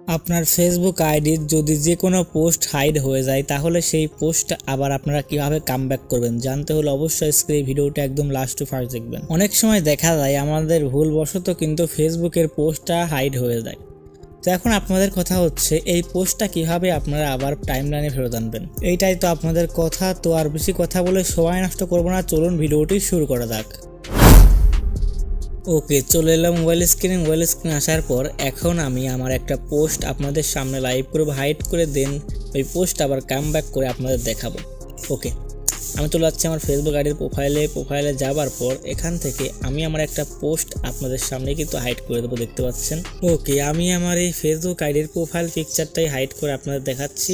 আপনার ফেসবুক আইডির যদি যে কোনো পোস্ট হাইড হয়ে যায় তাহলে সেই পোস্ট আবার আপনারা কিভাবে কামব্যাক করবেন জানতে হলে অবশ্যই এই ভিডিওটা একদম লাস্ট টু ফার্স্ট দেখবেন। অনেক সময় দেখা যায় আমাদের ভুলবশত কিন্তু ফেসবুকের পোস্টটা হাইড হয়ে যায়। তো এখন আপনাদের কথা হচ্ছে এই পোস্টটা কিভাবে আপনারা আবার টাইমলাইনে ফেরত আনবেন, এইটাই তো আপনাদের কথা। তো আর বেশি কথা বলে সময় নষ্ট করবো না, চলুন ভিডিওটি শুরু করা যাক। ওকে, চলে এলাম মোবাইল স্ক্রিনে আসার পর এখন আমি আমার একটা পোস্ট আপনাদের সামনে লাইভ করব, হাইড করে দেন ওই পোস্ট আবার কামব্যাক করে আপনাদের দেখাবো। ওকে, আমি চলে যাচ্ছি আমার ফেসবুক আইডির প্রোফাইলে যাবার পর এখান থেকে আমি আমার একটা পোস্ট আপনাদের সামনে কিন্তু হাইড করে দেবো, দেখতে পাচ্ছেন। ওকে, আমি আমার এই ফেসবুক আইডির প্রোফাইল পিকচারটাই হাইড করে আপনাদের দেখাচ্ছি।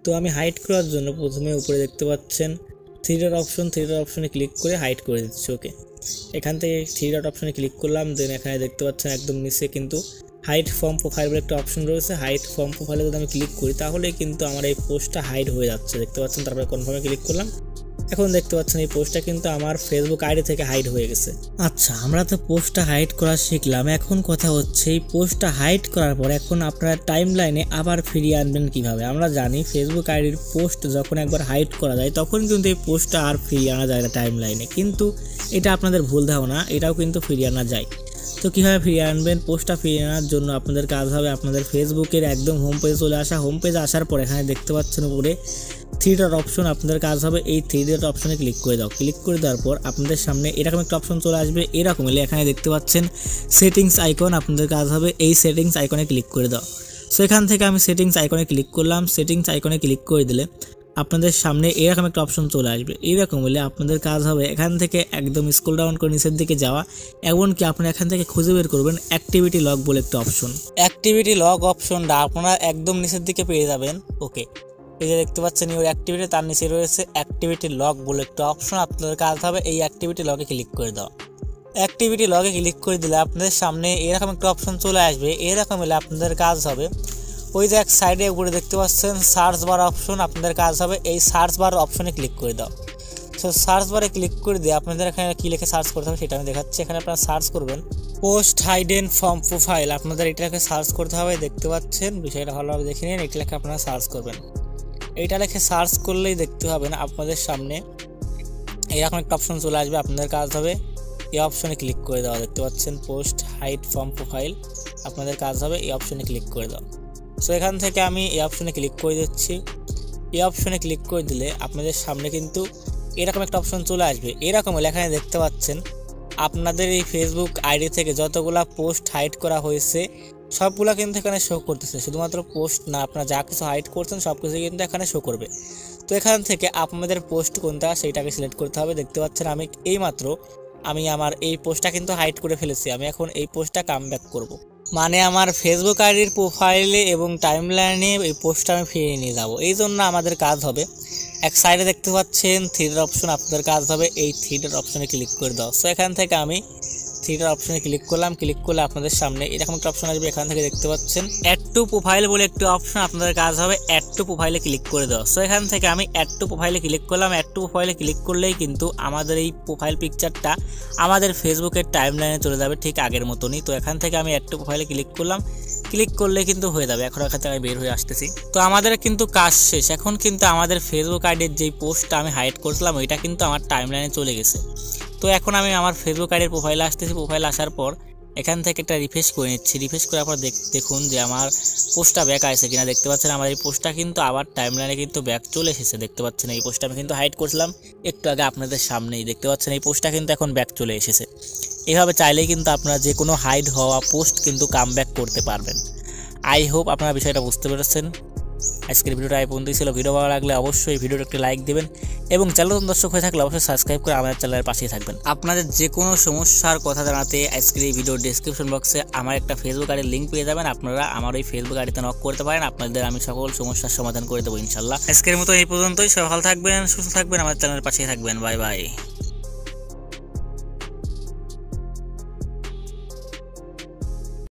তো আমি হাইড করার জন্য প্রথমে উপরে দেখতে পাচ্ছেন থ্রি ডট অপশনে ক্লিক করে হাইড করে দিচ্ছি। ওকে, এখান থেকে থ্রি ডট অপশনে ক্লিক করলাম, দেন এখানে দেখতে পাচ্ছেন একদম নিচে কিন্তু হাইড ফ্রম প্রোফাইল বলে একটা অপশন রয়েছে। হাইড ফ্রম প্রোফাইলে যদি আমি ক্লিক করি তাহলে কিন্তু আমার এই পোস্টটা হাইড হয়ে যাচ্ছে, দেখতে পাচ্ছেন। তারপরে কনফার্মে ক্লিক করলাম, এখন দেখতে পাচ্ছেন এই পোস্টটা কিন্তু আমার ফেসবুক আইডি থেকে হাইড হয়ে গেছে। আচ্ছা, আমরা তো পোস্টটা হাইড করা শিখলাম, এখন কথা হচ্ছে এই পোস্টটা হাইড করার পর এখন আপনারা টাইমলাইনে আবার ফিরিয়ে আনবেন কিভাবে। আমরা জানি ফেসবুক আইডির পোস্ট যখন একবার হাইড করা যায় তখন কিন্তু এই পোস্টটা আর ফিরিয়ে আনা যায় না টাইমলাইনে, কিন্তু এটা আপনাদের ভুল ধারণা, এটাও কিন্তু ফিরিয়ে আনা যায়। তো কীভাবে ফিরিয়ে আনবেন? পোস্টটা ফিরিয়ে আনার জন্য আপনাদের কাজ হবে আপনাদের ফেসবুকের একদম হোম পেজে চলে আসা। হোম পেজে আসার পর এখানে দেখতে পাচ্ছেন উপরে থ্রি ডট অপশন, আপনাদের কাজ হবে এই থ্রি ডট অপশনে ক্লিক করে দাও। ক্লিক করে দেওয়ার পর আপনাদের সামনে এরকম একটা অপশন চলে আসবে, এরকম এলে এখানে দেখতে পাচ্ছেন সেটিংস আইকন, আপনাদের কাজ হবে এই সেটিংস আইকনে ক্লিক করে দাও। সো এখান থেকে আমি সেটিংস আইকনে ক্লিক করলাম। সেটিংস আইকনে ক্লিক করে দিলে আপনাদের সামনে এরকম একটা অপশন চলে আসবে, এইরকম হলে আপনাদের কাজ হবে এখান থেকে একদম স্ক্রল ডাউন করে নিচের দিকে যাওয়া, এমনকি আপনারা এখান থেকে খুঁজে বের করবেন অ্যাক্টিভিটি লগ বলে একটা অপশন। অ্যাক্টিভিটি লগ অপশনটা আপনারা একদম নিচের দিকে পেয়ে যাবেন। ওকে, এই যে দেখতে পাচ্ছেন ইউর অ্যাক্টিভিটি, তার নিচে রয়েছে অ্যাক্টিভিটি লগ বলে একটা অপশন। আপনাদের কাজ হবে এই অ্যাক্টিভিটি লগে ক্লিক করে দাও। অ্যাক্টিভিটি লগে ক্লিক করে দিলে আপনাদের সামনে এরকম একটা অপশন চলে আসবে, এরকম হলে আপনাদের কাজ হবে ওই যে এক সাইডে উপরে দেখতে পাচ্ছেন সার্চ বার অপশন, আপনাদের কাজ হবে এই সার্চ বার অপশনে ক্লিক করে দাও। সো সার্চ বারে ক্লিক করে দিয়ে আপনাদের এখানে কী লিখে সার্চ করতে হবে সেটা আমি দেখাচ্ছি। এখানে আপনারা সার্চ করবেন পোস্ট হাইডেন ফ্রম প্রোফাইল, আপনাদের এটাকে সার্চ করতে হবে, দেখতে পাচ্ছেন। বিষয়টা ভালোভাবে দেখে নিন, এটা লেখে আপনারা সার্চ করবেন। এইটা লেখে সার্চ করলেই দেখতে হবে না আপনাদের সামনে এরকম একটা অপশন চলে আসবে, আপনাদের কাজ হবে এই অপশনে ক্লিক করে দেওয়া, দেখতে পাচ্ছেন পোস্ট হাইড ফ্রম প্রোফাইল, আপনাদের কাজ হবে এই অপশনে ক্লিক করে দাও। সো এখান থেকে আমি এই অপশনে ক্লিক করে দিচ্ছি। এই অপশনে ক্লিক করে দিলে আপনাদের সামনে কিন্তু এরকম একটা অপশন চলে আসবে, এরকম হলে এখানে দেখতে পাচ্ছেন আপনাদের এই ফেসবুক আইডি থেকে যতগুলা পোস্ট হাইড করা হয়েছে সবগুলা কিন্তু এখানে শো করতেছে, শুধুমাত্র পোস্ট না, আপনারা যা কিছু হাইড করছেন সব কিছু কিন্তু এখানে শো করবে। তো এখান থেকে আপনাদের পোস্ট কোনটা সেইটাকে সিলেক্ট করতে হবে। দেখতে পাচ্ছেন আমি আমার এই পোস্টটা কিন্তু হাইড করে ফেলেছি, আমি এখন এই পোস্টটা কামব্যাক করব, মানে আমার ফেসবুক আইডির প্রোফাইলে এবং টাইমলাইনে এই পোস্টটা আমি ফিরিয়ে নিয়ে যাব। এই জন্য আমাদের কাজ হবে এক সাইডে দেখতে পাচ্ছেন থ্রি ডট অপশন, আপনাদের কাজ হবে এই থ্রি ডট অপশনে ক্লিক করে দাও। সো এখান থেকে আমি থ্রি ডট অপশনে ক্লিক করলাম, ক্লিক করলে আপনাদের সামনে এরকম একটা অপশন আসবে, এখান থেকে দেখতে পাচ্ছেন অ্যাড টু প্রোফাইল বলে একটা অপশন, আপনাদের কাজ হবে অ্যাড টু প্রোফাইলে ক্লিক করে দাও। সো এখান থেকে আমি অ্যাড টু প্রোফাইলে ক্লিক করলাম। অ্যাড টু প্রোফাইলে ক্লিক করলেই কিন্তু আমাদের এই প্রোফাইল পিকচারটা আমাদের ফেসবুকের টাইমলাইনে চলে যাবে ঠিক আগের মতনই। তো এখান থেকে আমি অ্যাড টু প্রোফাইলে ক্লিক করলাম, ক্লিক করলে কিন্তু হয়ে যাবে। এখন এখান থেকে আমি বের হয়ে আসতেছি। তো আমাদের কিন্তু কাজ শেষ, এখন কিন্তু আমাদের ফেসবুক আইডির যেই পোস্টটা আমি হাইড করছিলাম ওইটা কিন্তু আমার টাইমলাইনে চলে গেছে। তো এখন আমি আমার ফেসবুক আইডির প্রোফাইলে আসতেছি। প্রোফাইলে আসার পর এখান থেকে একটা রিফ্রেশ করে নিচ্ছি। রিফ্রেশ করার পর দেখুন যে আমার পোস্টটা ব্যাক আসছে কিনা। দেখতে পাচ্ছেন আমার এই পোস্টটা কিন্তু আবার টাইমলাইনে কিন্তু ব্যাক চলে এসেছে, দেখতে পাচ্ছেন। এই পোস্টটা আমি কিন্তু হাইড করছিলাম একটু আগে আপনাদের সামনেই, দেখতে পাচ্ছেন এই পোস্টটা কিন্তু এখন ব্যাক চলে এসেছে। এভাবে চাইলেই কিন্তু আপনারা যে কোনো হাইড হওয়া পোস্ট কিন্তু কামব্যাক করতে পারবেন। আই হোপ আপনারা বিষয়টা বুঝতে পেরেছেন। আজকের ভিডিওটা এই পর্যন্তই ছিল। ভিডিও ভালো লাগলে অবশ্যই ভিডিওটা একটি লাইক দেবেন এবং চ্যানেল দর্শক হয়ে থাকলে অবশ্যই সাবস্ক্রাইব করে আমাদের চ্যানেলের পাশেই থাকবেন। আপনাদের যে কোনো সমস্যার কথা জানাতে আজকের এই ভিডিওর ডেসক্রিপশন বক্সে আমার একটা ফেসবুক আইডির লিঙ্ক পেয়ে যাবেন, আপনারা আমার ওই ফেসবুক আইডিতে নক করতে পারেন, আপনাদের আমি সকল সমস্যার সমাধান করে দেবো ইনশাল্লাহ। আজকের মতো এই পর্যন্তই। সবাই ভালো থাকবেন, সুস্থ থাকবেন, আমাদের চ্যানেলের পাশেই থাকবেন। Bye bye.